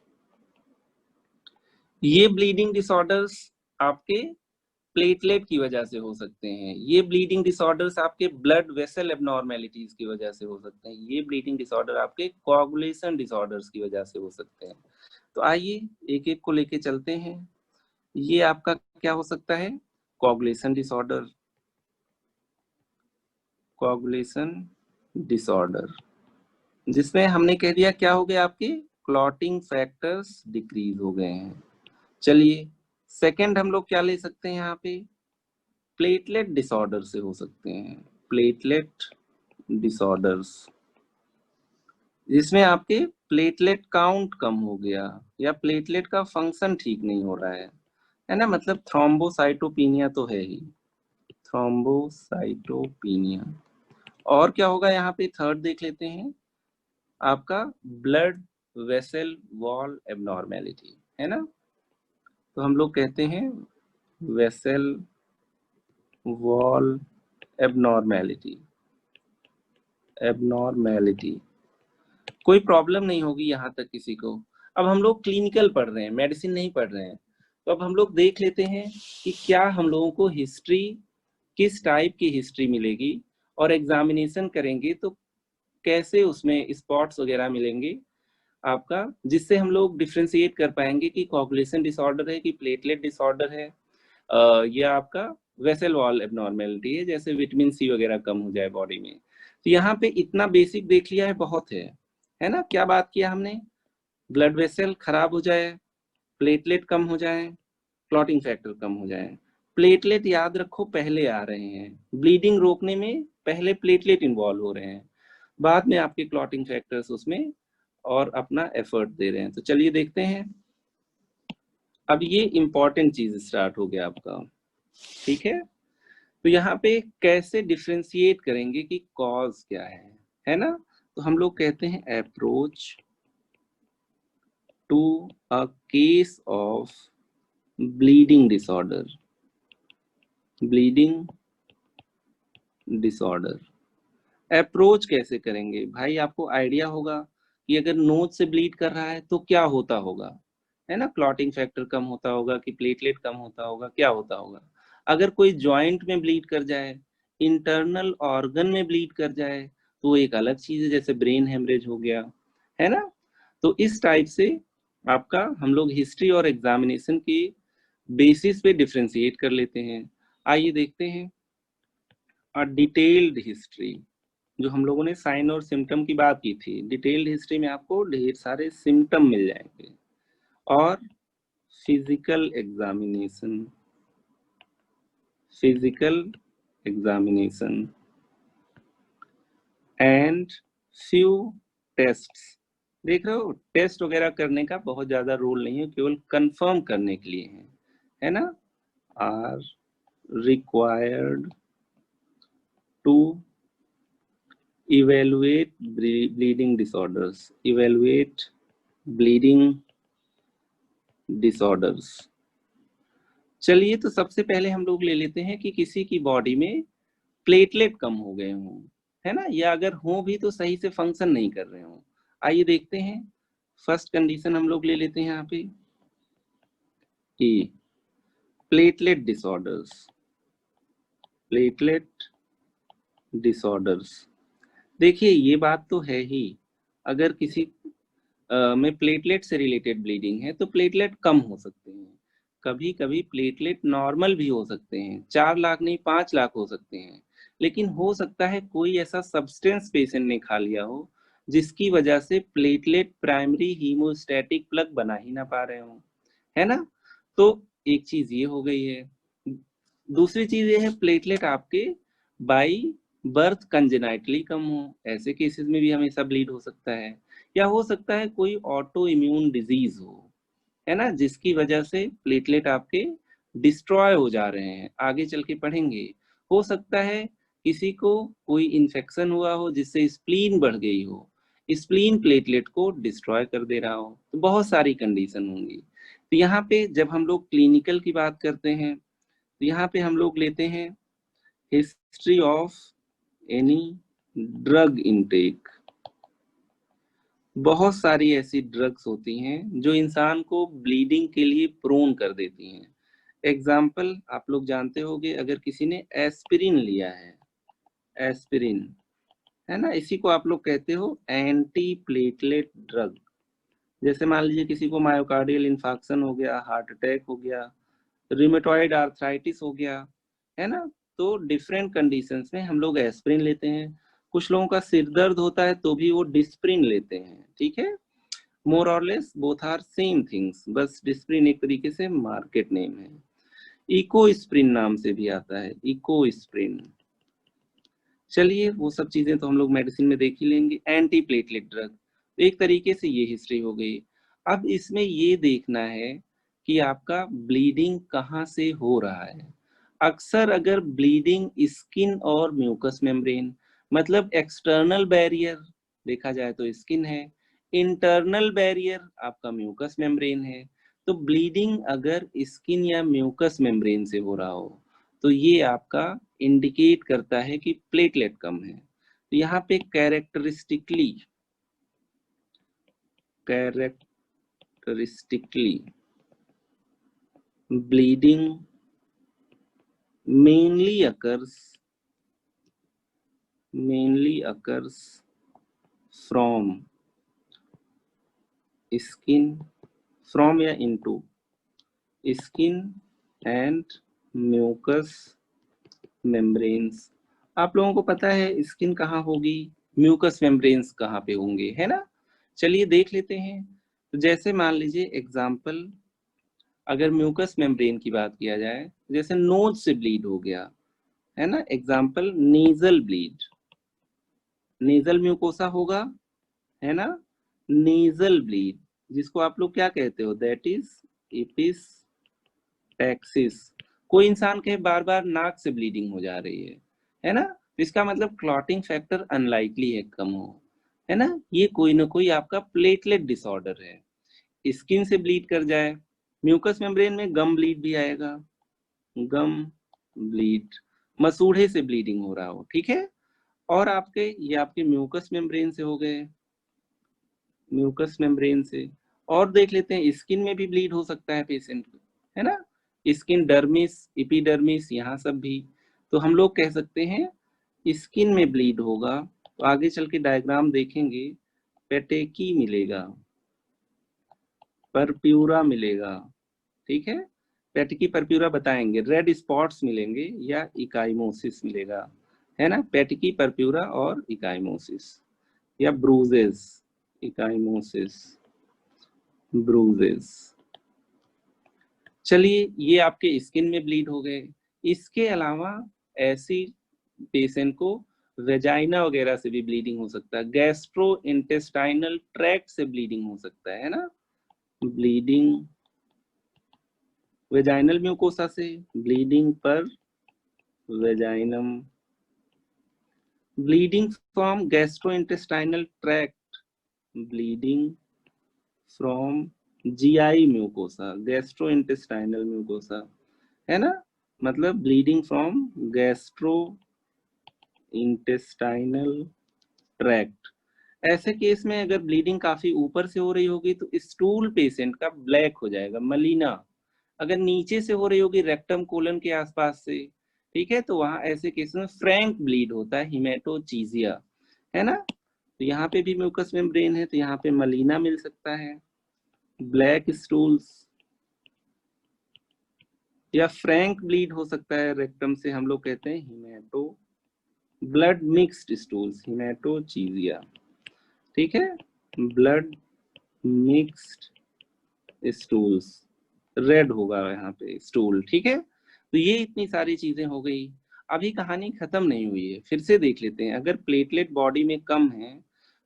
ये ब्लीडिंग डिसऑर्डर्स आपके प्लेटलेट की वजह से हो सकते हैं, ये ब्लीडिंग डिसऑर्डर्स आपके ब्लड वेसल एबनॉर्मेलिटीज की वजह से हो सकते हैं, ये ब्लीडिंग डिसऑर्डर आपके कोआगुलेशन डिसऑर्डर्स की वजह से हो सकते हैं। तो आइए एक एक को लेके चलते हैं। ये आपका क्या हो सकता है? कोआगुलेशन डिसऑर्डर, कोआगुलेशन डिसऑर्डर जिसमें हमने कह दिया क्या हो गया, आपके क्लॉटिंग फैक्टर्स डिक्रीज हो गए हैं। चलिए सेकंड हम लोग क्या ले सकते हैं यहाँ पे, प्लेटलेट डिसऑर्डर से हो सकते हैं, प्लेटलेट डिसऑर्डर्स जिसमें आपके प्लेटलेट काउंट कम हो गया या प्लेटलेट का फंक्शन ठीक नहीं हो रहा है ना, मतलब थ्रोम्बोसाइटोपिनिया तो है ही, थ्रोम्बोसाइटोपिनिया। और क्या होगा यहाँ पे, थर्ड देख लेते हैं, आपका ब्लड वेसल वॉल एबनॉर्मेलिटी, है ना। तो हम लोग कहते हैं वेसल वॉल एबनॉर्मेलिटी, एबनॉर्मेलिटी कोई प्रॉब्लम नहीं होगी यहाँ तक किसी को। अब हम लोग क्लिनिकल पढ़ रहे हैं, मेडिसिन नहीं पढ़ रहे हैं, तो अब हम लोग देख लेते हैं कि क्या हम लोगों को हिस्ट्री, किस टाइप की हिस्ट्री मिलेगी, और एग्जामिनेशन करेंगे तो कैसे उसमें स्पॉट्स वगैरह मिलेंगे आपका, जिससे हम लोग डिफ्रेंशिएट कर पाएंगे कि कोआगुलेशन डिसऑर्डर है कि प्लेटलेट डिसऑर्डर है, या आपका वेसल वॉल एबनॉर्मेलिटी है, जैसे विटामिन सी वगैरह कम हो जाए बॉडी में। तो यहाँ पे इतना बेसिक देख लिया है, बहुत है ना। क्या बात किया हमने, ब्लड वेसल खराब हो जाए, प्लेटलेट कम हो जाए, क्लॉटिंग फैक्टर कम हो जाए। प्लेटलेट याद रखो पहले आ रहे हैं, ब्लीडिंग रोकने में पहले प्लेटलेट इन्वॉल्व हो रहे हैं, बाद में आपके क्लॉटिंग फैक्टर्स उसमें और अपना एफर्ट दे रहे हैं। तो चलिए देखते हैं। अब ये इंपॉर्टेंट चीज स्टार्ट हो गया आपका, ठीक है। तो यहाँ पे कैसे डिफ्रेंशिएट करेंगे कि कॉज क्या है ना। तो हम लोग कहते हैं approach to a case of bleeding disorder, bleeding disorder approach कैसे करेंगे भाई, आपको आइडिया होगा कि अगर नोज से ब्लीड कर रहा है तो क्या होता होगा, है ना, क्लॉटिंग फैक्टर कम होता होगा कि प्लेटलेट कम होता होगा, क्या होता होगा। अगर कोई जॉइंट में ब्लीड कर जाए, इंटरनल ऑर्गन में ब्लीड कर जाए तो वो एक अलग चीज है, जैसे ब्रेन हेमरेज हो गया, है ना। तो इस टाइप से आपका हम लोग हिस्ट्री और एग्जामिनेशन की बेसिस पे डिफ्रेंशिएट कर लेते हैं। आइए देखते हैं डिटेल्ड हिस्ट्री, जो हम लोगों ने साइन और सिम्टम की बात की थी। डिटेल्ड हिस्ट्री में आपको ढेर सारे सिम्टम मिल जाएंगे, और physical examination, physical examination and few tests. देख रहे हो, टेस्ट वगैरह करने का बहुत ज्यादा रोल नहीं है, केवल कंफर्म करने के लिए है ना। Are required to evaluate bleeding disorders, evaluate bleeding disorders। चलिए तो सबसे पहले हम लोग ले लेते हैं कि किसी की बॉडी में प्लेटलेट कम हो गए हों, है ना, या अगर हो भी तो सही से फंक्शन नहीं कर रहे हों। आइए देखते हैं। फर्स्ट कंडीशन हम लोग ले लेते हैं यहाँ पे कि प्लेटलेट डिसऑर्डर्स, प्लेटलेट डिसऑर्डर्स। देखिए ये बात तो है ही, अगर किसी में प्लेटलेट से रिलेटेड ब्लीडिंग है तो प्लेटलेट कम हो सकते हैं, कभी कभी प्लेटलेट नॉर्मल भी हो सकते हैं, 4 लाख नहीं 5 लाख हो सकते हैं, लेकिन हो सकता है कोई ऐसा सब्सटेंस पेशेंट ने खा लिया हो जिसकी वजह से प्लेटलेट प्राइमरी हीमोस्टैटिक प्लग बना ही ना पा रहे हो, है ना। तो एक चीज ये हो गई है। दूसरी चीज ये है, प्लेटलेट आपके बाई बर्थ कंजेनाइटली कम हो, ऐसे केसेस में भी हमेशा ब्लीड हो सकता है। या हो सकता है कोई ऑटो इम्यून डिजीज हो, है ना, जिसकी वजह से प्लेटलेट आपके डिस्ट्रॉय हो जा रहे हैं, आगे चल के पढ़ेंगे। हो सकता है किसी को कोई इन्फेक्शन हुआ हो जिससे स्प्लीन बढ़ गई हो, स्प्लीन प्लेटलेट को डिस्ट्रॉय कर दे रहा हो, तो बहुत सारी कंडीशन होंगी। तो यहाँ पे जब हम लोग क्लिनिकल की बात करते हैं तो यहाँ पे हम लोग लेते हैं history of any drug intake. बहुत सारी ऐसी ड्रग्स होती हैं जो इंसान को ब्लीडिंग के लिए प्रोन कर देती हैं। एग्जाम्पल आप लोग जानते होंगे, अगर किसी ने एस्पिरिन लिया है, एस्पिरिन है ना, इसी को आप लोग कहते हो एंटी प्लेटलेट ड्रग। जैसे मान लीजिए किसी को मायोकार्डियल इंफार्क्शन हो गया, हार्ट अटैक हो गया, रिमेटॉइड आर्थराइटिस हो गया, है ना, तो डिफरेंट कंडीशंस में हम लोग एस्पिरिन लेते हैं। कुछ लोगों का सिर दर्द होता है तो भी वो डिस्प्रिन लेते हैं, ठीक है। मोर और less both are same things, बस डिस्प्रिन एक तरीके से मार्केट नेम है। इकोस्प्रिन नाम से भी आता है, इकोस्प्रिन। चलिए वो सब चीजें तो हम लोग मेडिसिन में देख ही लेंगे। एंटी प्लेटलेट ड्रग, एक तरीके से ये हिस्ट्री हो गई। अब इसमें ये देखना है कि आपका ब्लीडिंग कहाँ से हो रहा है। अक्सर अगर ब्लीडिंग स्किन और म्यूकस मेम्ब्रेन, मतलब एक्सटर्नल बैरियर देखा जाए तो स्किन है, इंटरनल बैरियर आपका म्यूकस मेम्ब्रेन है। तो ब्लीडिंग अगर स्किन या म्यूकस मेम्ब्रेन से हो रहा हो तो ये आपका इंडिकेट करता है कि प्लेटलेट कम है। तो यहाँ पे characteristically bleeding mainly occurs from skin, from या into skin and mucous membranes। आप लोगों को पता है स्किन कहाँ होगी, म्यूकस मेम्ब्रेन्स कहाँ पे होंगे, है ना। चलिए देख लेते हैं। तो जैसे मान लीजिए एग्जाम्पल, अगर म्यूकस मेम्ब्रेन की बात किया जाए, जैसे नोज से ब्लीड हो गया, है ना, example nasal bleed, nasal mucosa होगा, है ना, नेजल ब्लीड, जिसको आप लोग क्या कहते हो, दैट इज एपिस्टैक्सिस। कोई इंसान के बार बार नाक से ब्लीडिंग हो जा रही है ना, तो इसका मतलब क्लॉटिंग फैक्टर अनलाइकली है कम हो, है ना, ये कोई ना कोई आपका प्लेटलेट डिसऑर्डर है। स्किन से ब्लीड कर जाए, म्यूकस मेम्ब्रेन में गम ब्लीड भी आएगा, गम ब्लीड, मसूड़े से ब्लीडिंग हो रहा हो, ठीक है। और आपके ये आपके म्यूकस मेम्ब्रेन से हो गए, म्यूकस मेम्ब्रेन से। और देख लेते हैं स्किन में भी ब्लीड हो सकता है पेशेंट को, है ना, स्किन डर्मिस, एपिडर्मिस, यहाँ सब भी। तो हम लोग कह सकते हैं स्किन में ब्लीड होगा तो आगे चल के डायग्राम देखेंगे, पेटेकी मिलेगा, परप्यूरा मिलेगा, ठीक है, पेटकी परप्यूरा बताएंगे, रेड स्पॉट्स मिलेंगे या इकाइमोसिस मिलेगा, है ना, पेटकी परप्यूरा और इकाइमोसिस या ब्रूजेस, इकाइमोसिस, ब्रूजेस। चलिए ये आपके स्किन में ब्लीड हो गए। इसके अलावा ऐसी पेशेंट को वेजाइना वगैरह से भी ब्लीडिंग हो सकता है, गैस्ट्रो इंटेस्टाइनल ट्रैक्ट से ब्लीडिंग हो सकता है ना, ब्लीडिंग वेजाइनल म्यूकोसा से, bleeding per vaginum, bleeding from gastrointestinal tract, bleeding from GI mucosa, gastrointestinal mucosa, है ना, मतलब bleeding from gastrointestinal tract. ऐसे केस में अगर ब्लीडिंग काफी ऊपर से हो रही होगी तो स्टूल पेशेंट का ब्लैक हो जाएगा, मलिना। अगर नीचे से हो रही होगी रेक्टम कोलन के आसपास से, ठीक है, तो वहां ऐसे केस में फ्रैंक ब्लीड होता है, हिमेटोचीजिया, है ना। तो यहाँ पे भी म्यूकस मेम्ब्रेन है तो यहाँ पे मलिना मिल सकता है, ब्लैक स्टूल्स, या फ्रैंक ब्लीड हो सकता है रेक्टम से, हम लोग कहते हैं हिमेटो, ब्लड मिक्स्ड स्टूल्स, हिमेटोचीजिया, ठीक है, ब्लड मिक्स्ड स्टूल्स, रेड होगा यहाँ पे स्टूल, ठीक है। तो ये इतनी सारी चीजें हो गई। अभी कहानी खत्म नहीं हुई है, फिर से देख लेते हैं। अगर प्लेटलेट बॉडी में कम है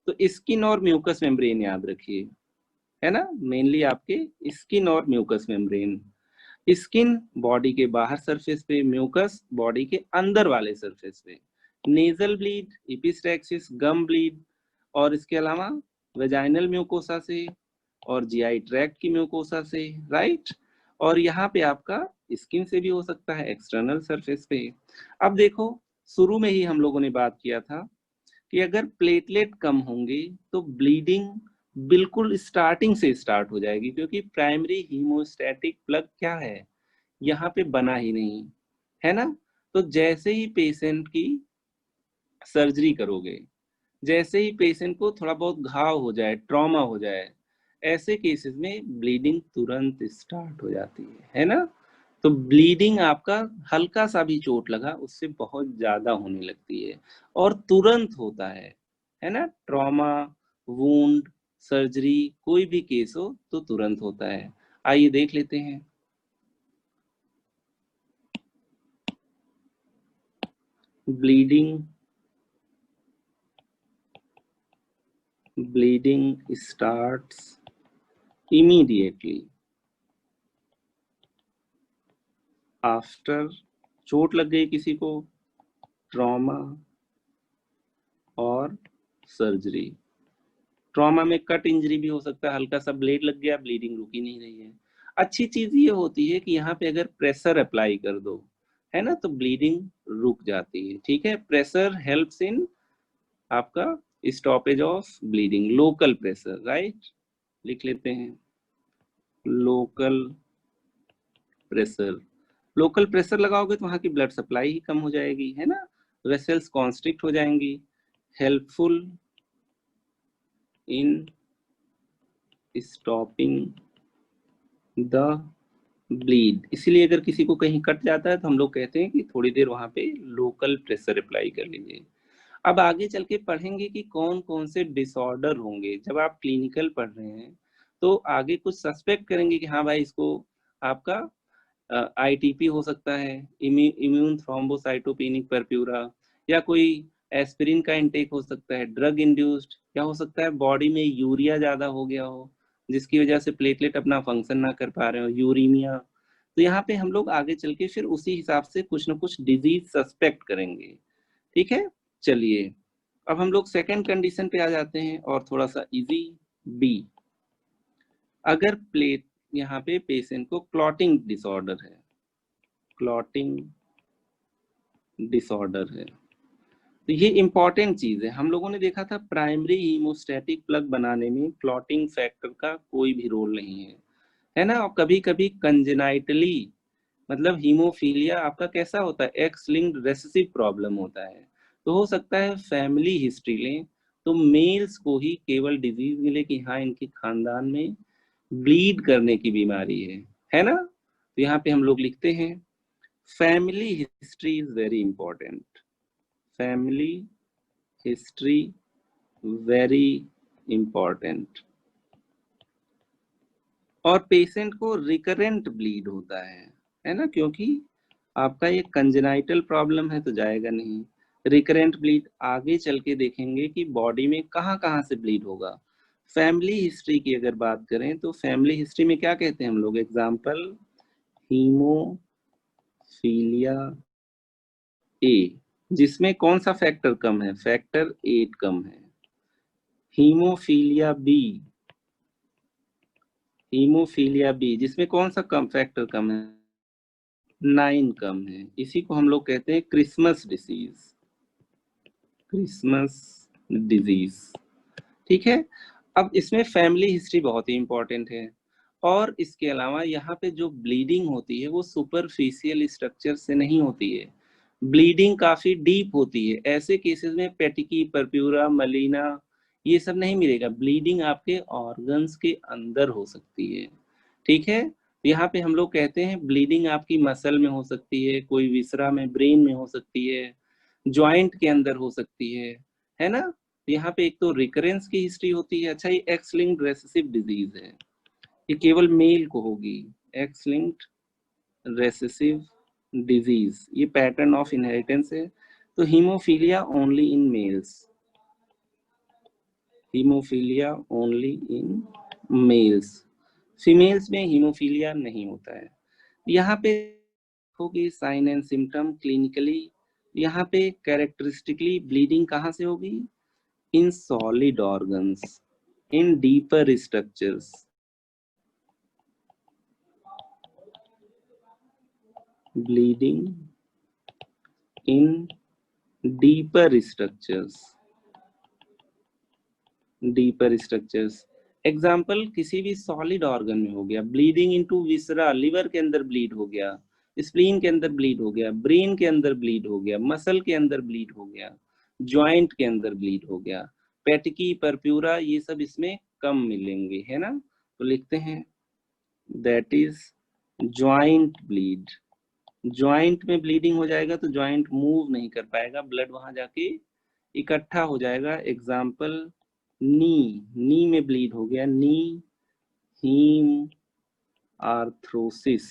तो स्किन और म्यूकस मेम्ब्रेन याद रखिए, है ना, मेनली आपके स्किन और म्यूकस मेम्ब्रेन। स्किन बॉडी के बाहर सरफेस पे, म्यूकस बॉडी के अंदर वाले सरफेस पे। नेजल ब्लीड, एपिस्टैक्सिस, गम ब्लीड, और इसके अलावा वेजाइनल म्यूकोसा से और जीआई ट्रैक्ट की म्यूकोसा से, राइट। और यहाँ पे आपका स्किन से भी हो सकता है, एक्सटर्नल सरफेस पे। अब देखो, शुरू में ही हम लोगों ने बात किया था कि अगर प्लेटलेट कम होंगे तो ब्लीडिंग बिल्कुल स्टार्टिंग से स्टार्ट हो जाएगी, क्योंकि प्राइमरी हीमोस्टैटिक प्लग क्या है, यहाँ पे बना ही नहीं है ना। तो जैसे ही पेशेंट की सर्जरी करोगे, जैसे ही पेशेंट को थोड़ा बहुत घाव हो जाए, ट्रॉमा हो जाए, ऐसे केसेस में ब्लीडिंग तुरंत स्टार्ट हो जाती है ना। तो ब्लीडिंग आपका हल्का सा भी चोट लगा उससे बहुत ज्यादा होने लगती है, और तुरंत होता है ना। ट्रॉमा, वुंड, सर्जरी, कोई भी केस हो तो तुरंत होता है। आइए देख लेते हैं। bleeding starts immediately after, चोट लग गई किसी को, ट्रॉमा और सर्जरी। ट्रॉमा में कट इंजरी भी हो सकता है, हल्का सा ब्लेड लग गया, ब्लीडिंग रुक ही नहीं रही है। अच्छी चीज ये होती है कि यहाँ पे अगर प्रेशर अप्लाई कर दो, है ना, तो ब्लीडिंग रुक जाती है। ठीक है, प्रेशर हेल्प्स इन आपका stoppage of bleeding, local pressure, right. लिख लेते हैं, लोकल प्रेशर। लोकल प्रेशर लगाओगे तो वहां की ब्लड सप्लाई ही कम हो जाएगी, है ना, वेसल्स कॉन्स्ट्रिक्ट हो जाएंगी। Helpful in stopping the bleed, इसलिए अगर किसी को कहीं कट जाता है तो हम लोग कहते हैं कि थोड़ी देर वहां पे लोकल प्रेशर अप्लाई कर लीजिए। अब आगे चल के पढ़ेंगे कि कौन कौन से डिसऑर्डर होंगे। जब आप क्लिनिकल पढ़ रहे हैं तो आगे कुछ सस्पेक्ट करेंगे कि हाँ भाई, इसको आपका आईटीपी हो सकता है, इम्यून थ्रोम्बोसाइटोपेनिक परप्यूरा, या कोई एस्पिरिन का इंटेक हो सकता है, ड्रग इंड्यूस्ड, क्या हो सकता है, बॉडी में यूरिया ज्यादा हो गया हो जिसकी वजह से प्लेटलेट अपना फंक्शन ना कर पा रहे हो, यूरीमिया। तो यहाँ पे हम लोग आगे चल के फिर उसी हिसाब से कुछ ना कुछ डिजीज सस्पेक्ट करेंगे। ठीक है, चलिए अब हम लोग सेकेंड कंडीशन पे आ जाते हैं, और थोड़ा सा इजी, बी। अगर प्लेट, यहाँ पे पेशेंट को क्लॉटिंग डिसऑर्डर है, क्लॉटिंग डिसऑर्डर है, तो ये इंपॉर्टेंट चीज है। हम लोगों ने देखा था प्राइमरी हीमोस्टैटिक प्लग बनाने में क्लॉटिंग फैक्टर का कोई भी रोल नहीं है ना। और कभी कभी कंजेनाइटली, मतलब हीमोफीलिया आपका कैसा होता है, एक्स लिंक्ड रेसेसिव प्रॉब्लम होता है, तो हो सकता है फैमिली हिस्ट्री लें तो मेल्स को ही केवल डिजीज मिले कि हाँ इनके खानदान में ब्लीड करने की बीमारी है ना। तो यहाँ पे हम लोग लिखते हैं, family history is very important, family history very important. और पेशेंट को रिकरेंट ब्लीड होता है ना, क्योंकि आपका ये कंजेनाइटल प्रॉब्लम है तो जाएगा नहीं। रिकरेंट ब्लीड आगे चल के देखेंगे कि बॉडी में कहाँ कहाँ से ब्लीड होगा। फैमिली हिस्ट्री की अगर बात करें तो फैमिली हिस्ट्री में क्या कहते हैं हम लोग, एग्जाम्पल, हीमोफीलिया ए, जिसमें कौन सा फैक्टर कम है, फैक्टर 8 कम है। हीमोफीलिया बी, हीमोफीलिया बी जिसमें कौन सा कम फैक्टर कम है, 9 कम है। इसी को हम लोग कहते हैं क्रिसमस डिसीज, क्रिसमस डिजीज। ठीक है, अब इसमें फैमिली हिस्ट्री बहुत ही इंपॉर्टेंट है। और इसके अलावा यहाँ पे जो ब्लीडिंग होती है वो सुपरफिशियल स्ट्रक्चर से नहीं होती है, ब्लीडिंग काफी डीप होती है। ऐसे केसेस में पेटिकी, परप्यूरा, मलीना, ये सब नहीं मिलेगा, ब्लीडिंग आपके ऑर्गन्स के अंदर हो सकती है। ठीक है, यहाँ पे हम लोग कहते हैं ब्लीडिंग आपकी मसल में हो सकती है, कोई विसरा में, ब्रेन में हो सकती है, ज्वाइंट के अंदर हो सकती है ना। यहाँ पे एक तो रिकरेंस की हिस्ट्री होती है। अच्छा, ये एक्स लिंक्ड रेसेसिव डिजीज है, ये केवल मेल को होगी, एक्स लिंक्ड रेसेसिव डिजीज, ये पैटर्न ऑफ इनहेरिटेंस है। तो haemophilia only in males, haemophilia only in males, females में हीमोफीलिया नहीं होता है। यहाँ पे होगी साइन एंड सिम्टम क्लिनिकली, यहाँ पे कैरेक्टरिस्टिकली ब्लीडिंग कहाँ से होगी? In solid organs, in deeper structures, bleeding in deeper structures, deeper structures. Example किसी भी सॉलिड ऑर्गन में हो गया, ब्लीडिंग इनटू विसरा, लिवर के अंदर ब्लीड हो गया, स्प्लीन के अंदर ब्लीड हो गया, ब्रेन के अंदर ब्लीड हो गया, मसल के अंदर ब्लीड हो गया, जॉइंट के अंदर ब्लीड हो गया, पेटकी, परप्यूरा, ये सब इसमें कम मिलेंगे, है ना। तो लिखते हैं that is joint bleed. Joint में ब्लीडिंग हो जाएगा तो जॉइंट मूव नहीं कर पाएगा, ब्लड वहां जाके इकट्ठा हो जाएगा। एग्जाम्पल नी में ब्लीड हो गया, नी हीम आर्थरोसिस,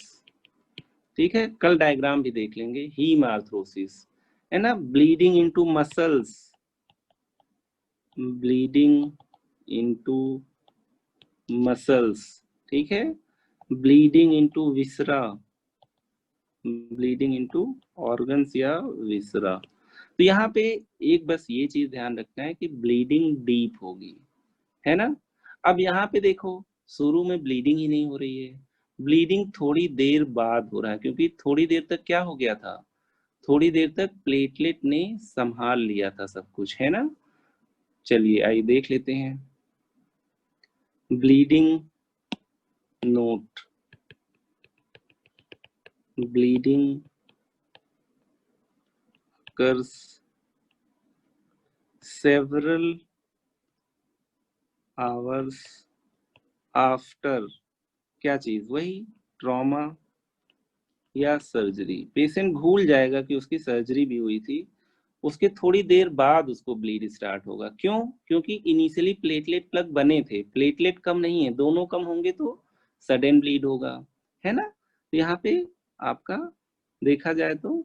ठीक है, कल डायग्राम भी देख लेंगे। हीम आर्थरोसिस है ना। Bleeding into muscles, bleeding into muscles, ठीक है। ब्लीडिंग इनटू विसरा, ब्लीडिंग इनटू ऑर्गन्स या विसरा। तो यहाँ पे एक बस ये चीज ध्यान रखना है कि ब्लीडिंग डीप होगी, है ना। अब यहाँ पे देखो, शुरू में ब्लीडिंग ही नहीं हो रही है, ब्लीडिंग थोड़ी देर बाद हो रहा है, क्योंकि थोड़ी देर तक क्या हो गया था, थोड़ी देर तक प्लेटलेट ने संभाल लिया था सब कुछ, है ना। चलिए आइए देख लेते हैं। Bleeding note, bleeding occurs several hours after, क्या चीज, वही ट्रॉमा या सर्जरी। पेशेंट भूल जाएगा कि उसकी सर्जरी भी हुई थी, उसके थोड़ी देर बाद उसको ब्लीड स्टार्ट होगा। क्यों? क्योंकि इनिशियली प्लेटलेट प्लग बने थे, प्लेटलेट कम नहीं है, दोनों कम होंगे तो सडन ब्लीड होगा, है ना। तो यहाँ पे आपका देखा जाए तो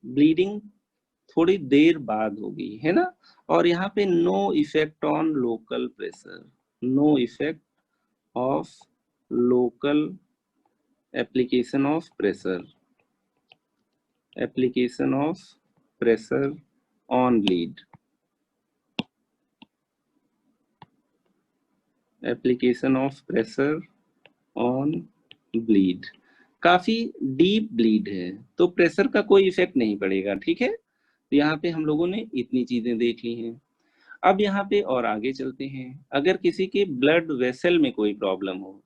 ब्लीडिंग थोड़ी देर बाद होगी, है ना। और यहाँ पे no effect on local pressure, no effect of local application of pressure, application of pressure on bleed, application of pressure on bleed. काफी डीप ब्लीड है तो प्रेशर का कोई इफेक्ट नहीं पड़ेगा, ठीक है। तो यहाँ पे हम लोगों ने इतनी चीजें देख ली हैं। अब यहाँ पे और आगे चलते हैं। अगर किसी के ब्लड वेसल में कोई प्रॉब्लम हो,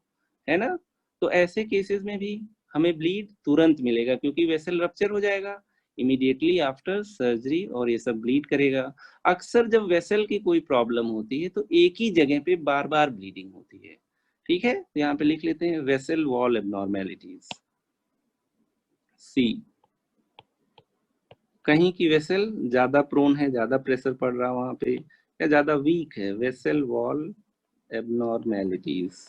है ना, तो ऐसे केसेस में भी हमें ब्लीड तुरंत मिलेगा, क्योंकि वेसल रप्चर हो जाएगा इमीडिएटली आफ्टर सर्जरी और ये सब ब्लीड करेगा। अक्सर जब वेसल की कोई प्रॉब्लम होती है तो एक ही जगह पे बार बार ब्लीडिंग होती है, ठीक है। तो यहाँ पे लिख लेते हैं वेसल वॉल एबनॉर्मेलिटीज, सी। कहीं की वेसल ज्यादा प्रोन है, ज्यादा प्रेशर पड़ रहा है वहां पे, या ज्यादा वीक है, वेसल वॉल एबनॉर्मेलिटीज।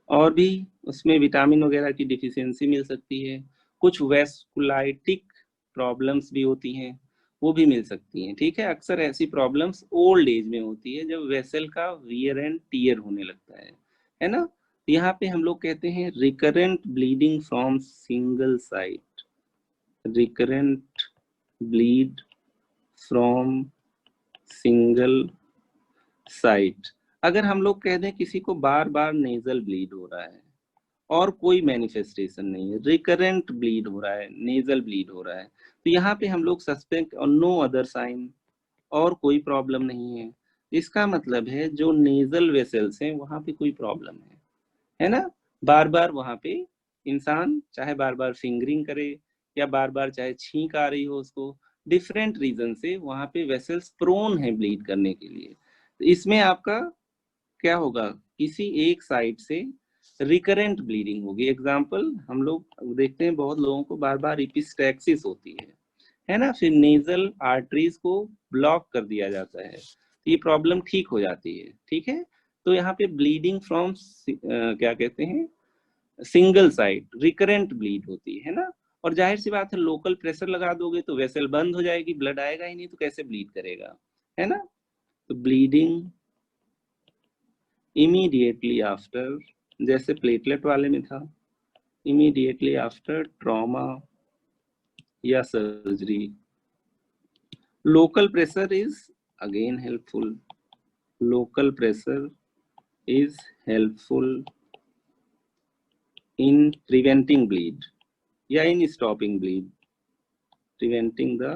और भी उसमें विटामिन वगैरह की डिफिशियंसी मिल सकती है, कुछ वेस्कुलाइटिक प्रॉब्लम्स भी होती हैं, वो भी मिल सकती हैं, ठीक है। अक्सर ऐसी प्रॉब्लम्स ओल्ड एज में होती है जब वेसल का वियर एंड टीयर होने लगता है ना। यहाँ पे हम लोग कहते हैं recurrent bleeding from single site, recurrent bleed from single site. अगर हम लोग कह दें किसी को बार बार नेजल ब्लीड हो रहा है और कोई मैनिफेस्टेशन नहीं है, रिकरेंट ब्लीड हो रहा है, नेजल ब्लीड हो रहा है, तो यहाँ पे हम लोग सस्पेक्ट और नो अदर साइन, और कोई प्रॉब्लम नहीं है, इसका मतलब है जो नेजल वेसल्स हैं वहां पे कोई प्रॉब्लम है ना। बार बार वहां पे इंसान चाहे बार बार फिंगरिंग करे या बार बार चाहे छींक आ रही हो उसको, डिफरेंट रीजन से वहां पे वेसल्स प्रोन है ब्लीड करने के लिए, तो इसमें आपका क्या होगा, किसी एक साइड से रिकरेंट ब्लीडिंग होगी। एग्जाम्पल हम लोग देखते हैं बहुत लोगों को बार बार इपिस्टैक्सिस होती है ना, फिर नेजल आर्टरीज को ब्लॉक कर दिया जाता है, तो ये प्रॉब्लम ठीक हो जाती है, ठीक है। तो यहाँ पे ब्लीडिंग फ्रॉम क्या कहते हैं, सिंगल साइड रिकरेंट ब्लीड होती है ना। और जाहिर सी बात है लोकल प्रेशर लगा दोगे तो वेसल बंद हो जाएगी, ब्लड आएगा ही नहीं, तो कैसे ब्लीड करेगा, है ना। तो ब्लीडिंग इमीडिएटली आफ्टर, जैसे प्लेटलेट वाले में था, इमीडिएटली आफ्टर ट्रॉमा या surgery. Local pressure is again helpful, local pressure is helpful in preventing bleed या in stopping bleed, preventing the